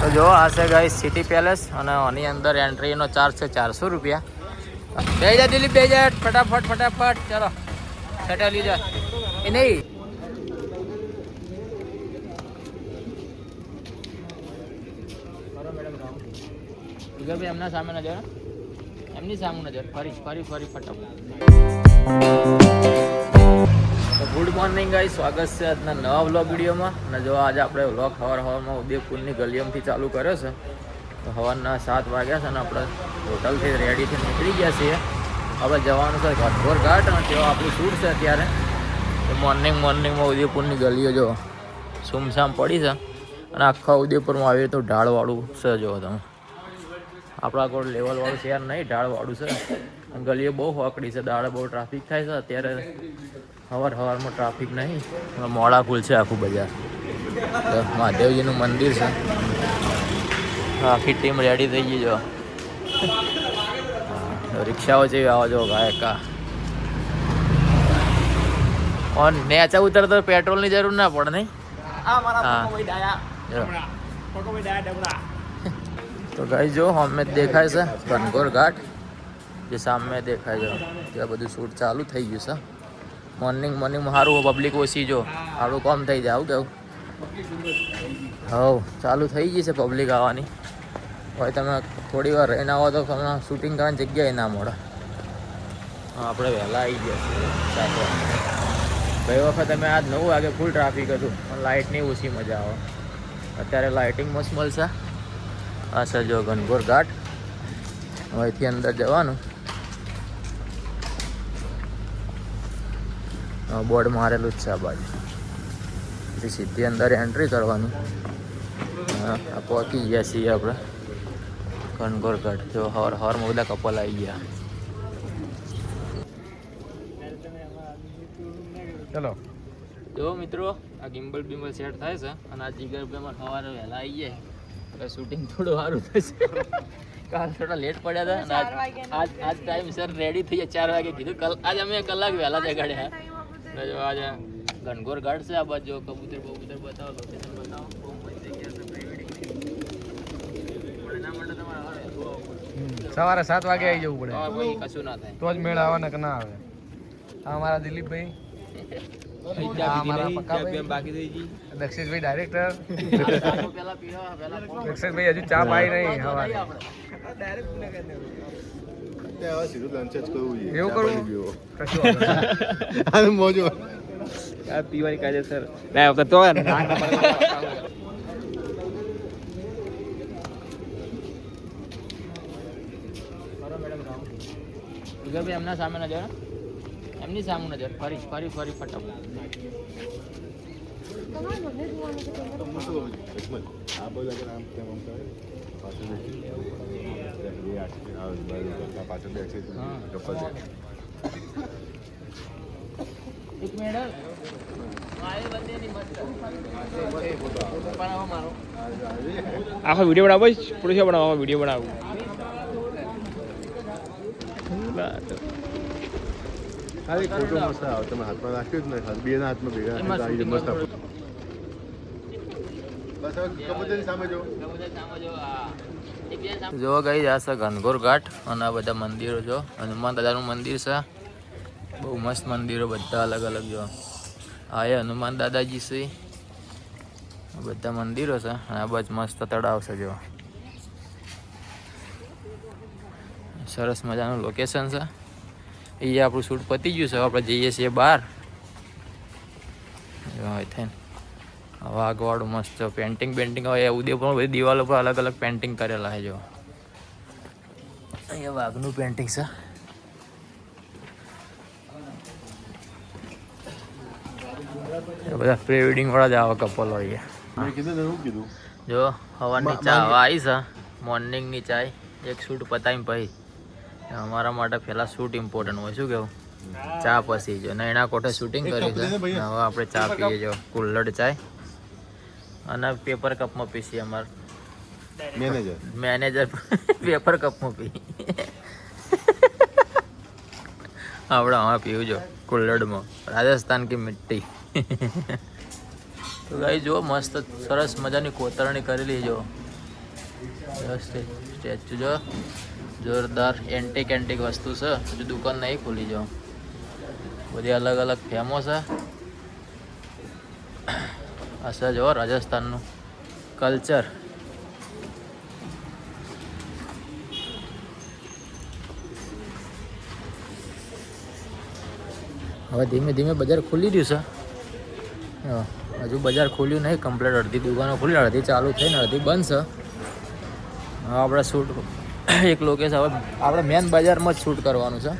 તો જો આ છે ગાઈસ સિટી પેલેસ અને આની અંદર એન્ટ્રીનો ચાર્જ છે 400 રૂપિયા. બે જા દિલીપ, બે જા ફટાફટ ફટાફટ. ચલો સેટલ લીધા એ નહીં. ભાઈ એમના સામે નજર, એમની સામે નજર, ફરી ફરી ફરી ફટાફટ. ગુડ મોર્નિંગ ગાઈસ, સ્વાગત છે આજના નવા વ્લોગ વિડીયોમાં. અને જો આજે આપણે વ્લોગ હવારમાં ઉદયપુરની ગલીઓમથી ચાલુ કર્યો છે. તો સવારના 7 વાગ્યા છે અને આપણે હોટલથી રેડીથી નીકળી ગયા છીએ. હવે જવાનું છે ઘાટઘોર ઘાટ અને ત્યાં આપણું શૂટ છે અત્યારે. તો મોર્નિંગમાં ઉદયપુરની ગલીઓ જો સુમસામ પડી છે અને આખા ઉદયપુરમાં આવી તો ઢાળવાળું છે. જો તમે આપણા કોઈ લેવલવાળું શહેર નહીં, ઢાળવાળું છે. ગલીઓ બહુ હોકડી છે, દાડે બહુ ટ્રાફિક થાય છે. અત્યારે સવારમાં ટ્રાફિક નહીં, મોડા ફૂલ છે આખું બજાર. મહાદેવજીનું મંદિર છે. આખી ટીમ રેડી થઈ ગઈ. જો રિક્ષાઓ જેવી આવો જો ગાયકા. ઓન નેચા ઉતરતો પેટ્રોલની જરૂર ના પડે નહીં. તો ગાઈ જો અમે દેખાય છે ઘનઘોર ઘાટ, જે સામે દેખાય છે ત્યાં બધું શૂટ ચાલુ થઈ ગયું છે. મોર્નિંગમાં સારું પબ્લિક ઓછી, જો સારું કામ થઈ જાય. આવું કેવું હવ ચાલુ થઈ ગઈ છે પબ્લિક આવવાની. હવે તમે થોડી વાર રહીને આવો તો તમને શૂટિંગ કરવાની જગ્યાએ ના મળે. આપણે વહેલા આવી ગયા છીએ 7 વાગે. ગઈ વખત અમે આજ 9 વાગે ફૂલ ટ્રાફિક હતું, પણ લાઇટની ઓછી મજા આવે. અત્યારે લાઇટિંગ મસ્ત મળશે. આ સર જો ઘનઘોર ઘાટ. હવે અહીંથી અંદર જવાનું, બોર્ડ મારેલું જ છે આ બાજુ. પછી સીધી અંદર એન્ટ્રી કરવાની. હા પહોંચી ગયા છીએ આપણે ઘનઘોર ઘાટ. જો હવારમાં બધા કપલ આવી ગયા. ચલો જો મિત્રો, આ ગિમ્બલ બિમ્બલ સેટ થાય છે અને આ જીગર ભાઈમાં સવારે વહેલા આવી જાય એટલે શૂટિંગ થોડું સારું થશે. કાલ થોડા લેટ પડ્યા હતા અને આજ ટાઈમ સર રેડી થઈ જાય 4 વાગે કીધું. આજ અમે કલાક વહેલા જગાડ્યા. જો આજે ઘનઘોર ઘાટ છે. આ બાજુ કબૂતર બતાવો, લોકેશન બતાવો. બહુ મસ્ત જગ્યા છે. એના માટે તમારે સવારે 7 વાગે આવી જવું પડે. હા ભાઈ, કશું ના થાય તો જ મેળ આવે ને કે ના આવે. આ અમારા દિલીપભાઈ, દક્ષિશભાઈ ડાયરેક્ટર. દક્ષિશભાઈ હજુ ચા પાઈ નહીં હવારે. એવું કરવું કશું મોજો પીવાની કાયદેસર ના વખત તો ભાઈ એમના સામે નજર, એમની સામે નજર, ફરી ફરી ફરી ફટાફટ. આખો વિડીયો બનાવો, પુરુષો બનાવો, વિડીયો બનાવું. ફોટો મસ્ત આવે. તમે હાથમાં રાખ્યો જ ને, બે ના હાથમાં ભેગા મસ્ત આવે. જો ગઈ આ છે ઘનઘોર ઘાટ અને આ બધા મંદિરો. જો હનુમાન દાદાનું મંદિર છે. બહુ મસ્ત મંદિરો બધા અલગ અલગ. જો આ એ હનુમાન દાદાજી છે. બધા મંદિરો છે અને આ બાજુ મસ્ત તળાવ છે. જો સરસ મજાનું લોકેશન છે. અહીંયા આપણું શૂટ પતી ગયું છે. આપણે જઈએ છીએ બહાર. થઈને વાઘવાળું મસ્ત પેન્ટિંગ હવે ઉદયપુરમાં બધી દિવાલો પર અલગ અલગ પેન્ટિંગ કરેલા છે. જો અહીંયા વાઘનું પેન્ટિંગ છે. બધા પ્રી વેડિંગ વાળા જ આવા કપલ હોય. જો સવારની ચા આવી છે, મોર્નિંગની ચાય. એક શૂટ પતાવીને પછી અમારા માટે પહેલાં શૂટ ઇમ્પોર્ટન્ટ હોય. શું કેવું? ચા પછી જો નૈણા કોઠે શૂટિંગ કરી છે. હવે આપણે ચા પીએ. જો કુલ્લડ ચાય અને પેપર કપમાં પીસીએ. અમારે મેનેજર પેપર કપમાં પી. આપણે આમાં પીવું જો કુલ્લડમાં, રાજસ્થાન કી મિટ્ટી. તો ગાઈ જો મસ્ત સરસ મજાની કોતરણી કરેલી. જો સ્ટેચ્યુ જો જોરદાર એન્ટિક વસ્તુ છે. હજુ દુકાન નહીં ખુલી જો બધી અલગ અલગ ફેમસ છે. આ છે જો રાજસ્થાનનું કલ્ચર. હવે ધીમે ધીમે બજાર ખુલી રહ્યું છે. હજુ બજાર ખુલ્યું નહીં કમ્પ્લીટ. અડધી દુકાનો ખુલી, અડધી ચાલુ થઈને અડધી બંધ છે. હવે આપણે શૂટ એક લોકેશન હવે આપણે મેન બજારમાં જ શૂટ કરવાનું છે.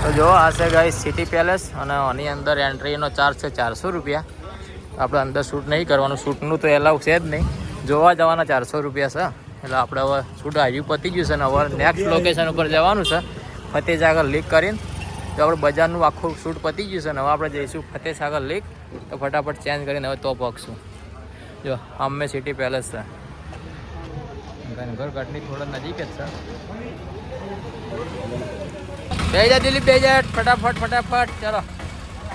તો જો આ છે ગાઈસ સિટી પેલેસ અને આની અંદર એન્ટ્રીનો ચાર્જ છે 400 રૂપિયા. આપણે અંદર શૂટ નહીં કરવાનું, શૂટનું તો એલાઉ છે જ નહીં. જોવા જવાના 400 રૂપિયા છે. એટલે આપણે હવે શૂટ હાજુ પતી ગયું છે ને હવે નેક્સ્ટ લોકેશન ઉપર જવાનું છે ફતેસાગર લીક કરીને. તો આપણે બજારનું આખું શૂટ પતી ગયું છે ને હવે આપણે જઈશું ફતેસાગર લીક. તો ફટાફટ ચેન્જ કરીને હવે તો પગશું. જો આમે સિટી પેલેસ છે. ઘર ઘટની થોડા નજીક જ છે. બે જા દિલીપ, બે જા ફટાફટ ચલો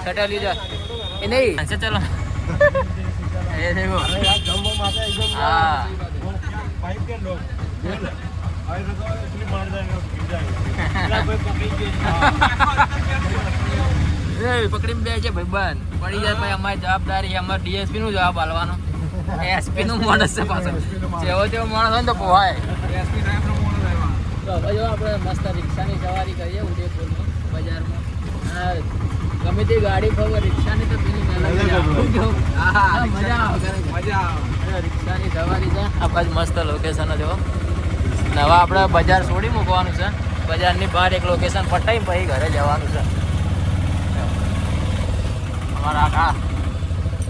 સટા લીધા એ નહીં अच्छा चलो ये देखो हाँ પકડીને બે છે ભાઈ બંધ પડી જાય ભાઈ. અમારી જવાબદારી અમારે ડીએસપી નું જવાબ આલવાનો. એસપી નું માણસ છે પાછો. જેવો તેવો માણસ હોય ને તો પોહાય. તો હવે જો આપણે મસ્ત રિક્ષાની સવારી કરીએ ઉદયપુરમાં બજારમાં. ગમે તે ગાડી ખબર રિક્ષાની તો પેલી મજા આવે. રિક્ષાની સવારી છે. આપણે મસ્ત લોકેશન જો નવા આપણે બજાર છોડી મૂકવાનું છે. બજારની બહાર એક લોકેશન પટાઈ પછી ઘરે જવાનું છે. અમારા આખા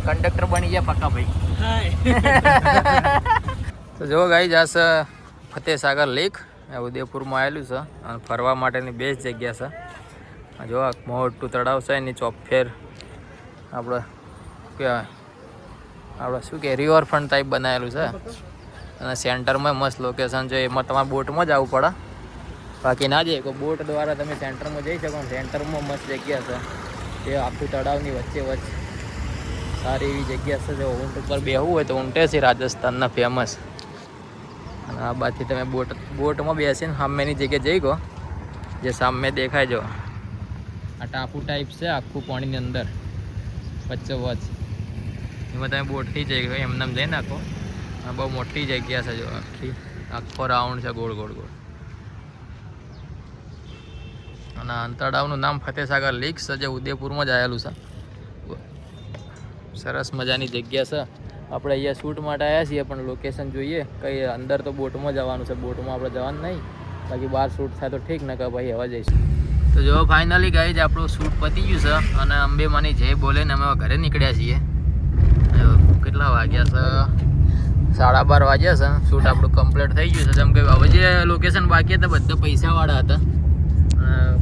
કંડક્ટર બની ગયા પક્કા ભાઈ. તો જો ગાઈ જાસ ફતેસાગર લેક ઉદયપુરમાં આવેલું છે અને ફરવા માટેની બેસ્ટ જગ્યા છે. જો મોટું તળાવ છે એની ચોફેર આપણે કહેવાય આપણે શું કે રિવરફ્રન્ટ ટાઈપ બનાવેલું છે. અને સેન્ટરમાં મસ્ત લોકેશન છે. એમાં તમારે બોટમાં જ આવવું પડે, બાકી ના જઈએ કોઈ બોટ દ્વારા તમે સેન્ટરમાં જઈ શકો. સેન્ટરમાં મસ્ત જગ્યા છે એ આખું તળાવની વચ્ચે સારી એવી જગ્યા છે. જો ઊંટ ઉપર બેહવું હોય તો ઊંટે છે રાજસ્થાનના ફેમસ. અને આ બાજુથી તમે બોટમાં બેસીને સામેની જગ્યાએ જઈ ગયો જે સામે દેખાય જો આ ટાપુ ટાઈપ છે આખું પાણીની અંદર વચ્ચે વચ. એમાં તમે બોટથી જઈ ગયો એમને જઈ નાખો. આ બહુ મોટી જગ્યા છે જો આખો રાઉન્ડ છે ગોળ ગોળ ગોળ. અને તળાવનું નામ ફતેસાગર લીક છે જે ઉદયપુરમાં જ આવેલું છે. સરસ મજાની જગ્યા છે. આપણે અહીંયા શૂટ માટે આવ્યા છીએ પણ લોકેશન જોઈએ કંઈ અંદર તો બોટમાં જવાનું છે. બોટમાં આપણે જવાનું નહીં, બાકી બહાર શૂટ થાય તો ઠીક ને કે ભાઈ હવે જઈશું. તો જો ફાઇનલી ગાઈ જ આપણું શૂટ પતી ગયું છે અને અંબેમાની જય બોલીને અમે ઘરે નીકળ્યા છીએ. કેટલા વાગ્યા છે? 12:30 વાગ્યા છે. શૂટ આપણું કમ્પ્લીટ થઈ ગયું છે. જેમ કે હવે જે લોકેશન બાકી હતા બધા પૈસાવાળા હતા,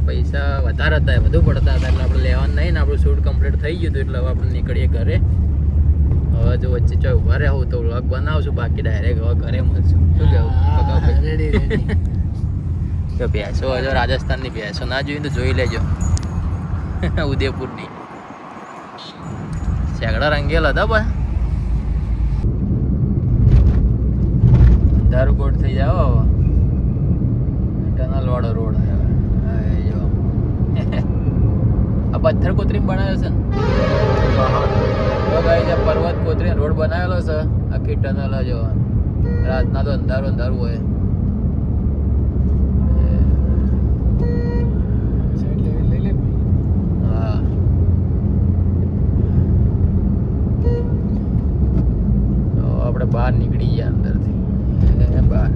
પૈસા વધારે હતા, વધુ પડતા હતા એટલે આપણે લેવાનું નહીં ને આપણું શૂટ કમ્પ્લીટ થઈ ગયું હતું એટલે હવે આપણે નીકળીએ ઘરે. હવે જો વચ્ચે ચોય ઉભા રહ્યા હોઉં તો વ્લોગ બનાવશું, બાકી ડાયરેક્ટ હવે ઘરે મળશું. શું કહેવું? તો ભેંસો હજો રાજસ્થાનની ભેંસો ના જોઈને તો જોઈ લેજો. ઉદયપુરની શેકડા રંગેલ હતા ભાઈ. ધારુકોટ થઈ જાઓ ટનલ વાળો રોડ. આ પથ્થર કોતરી બનાવ્યો છે ને પર્વત કોતરી રોડ બનાવેલો છે આખી ટનલ જો રાતના તો અંધારું અંધારું હોય. હા તો આપણે બહાર નીકળી ગયા અંદરથી બહાર.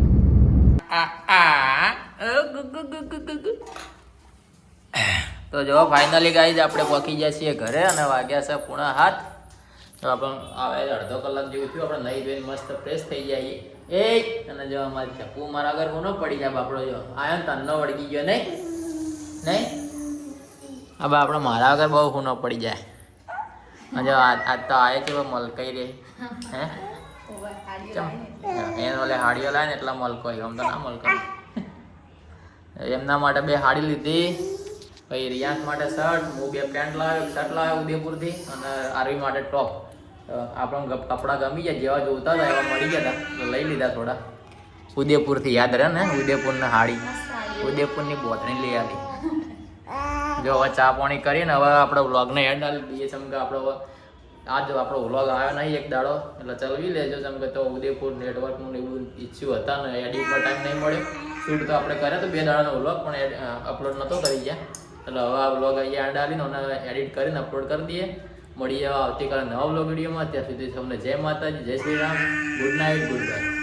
તો જો ફાઇનલી ગાઈઝ આપણે પહોંચી ગયા છીએ ઘરે અને વાગ્યા છે 7:30. તો આપણે આવે અડધો કલાક જેવું થયું. આપણે નહીં ધોઈને મસ્ત ફ્રેશ થઈ જઈએ. અને જો અમારી ચપ્પુ મારા આગળ કોનો પડી જાય બાપડો. જો આયો ને તન્નો વળગી ગયો નહીં નહીં. હવે આપણે મારા આગળ બહુ ખૂનો પડી જાય. જો આજ તો આવે કે મલકાઈ રે હે એને ઓલે હાડીઓ લાવે ને એટલા મલકોય. આમ તો ના મલકાય. એમના માટે 2 હાડી લીધી. પછી રિયાંશ માટે શર્ટ, હું 2 પેન્ટ લાવ્યો, શર્ટ લાવ્યો ઉદયપુરથી અને આરવી માટે ટોપ. આપણને કપડાં ગમી જાય જેવા જોતા હતા એવા મળી ગયા હતા તો લઈ લીધા થોડા. ઉદયપુરથી યાદ રહે ને ઉદયપુરની હાડી, ઉદયપુરની બોતણી લઈ આવી. જો હવે ચા પાણી કરીને હવે આપણે વ્લોગને એડ ડાલી દઈએ. જેમ કે આપણે આજ આપણો વ્લોગ આવ્યો નહીં એક દાડો એટલે ચલવી લેજો. જેમ કે તો ઉદયપુર નેટવર્કનું એવું ઈચ્છ્યું હતા ને એડિટમાં ટાઈમ નહીં મળ્યો. શૂટ તો આપણે કર્યા તો 2 દાડાનો વ્લોગ પણ અપલોડ નહોતો કરી ગયા. એટલે હવે આ વ્લોગ અહીંયા ડાલીને અને એડિટ કરીને અપલોડ કરી દઈએ. મળીએ આવતીકાલે નવા વ્લોગ વિડીયોમાં. ત્યાં સુધી તમને જય માતાજી, જય Shri Ram, good night, good bye.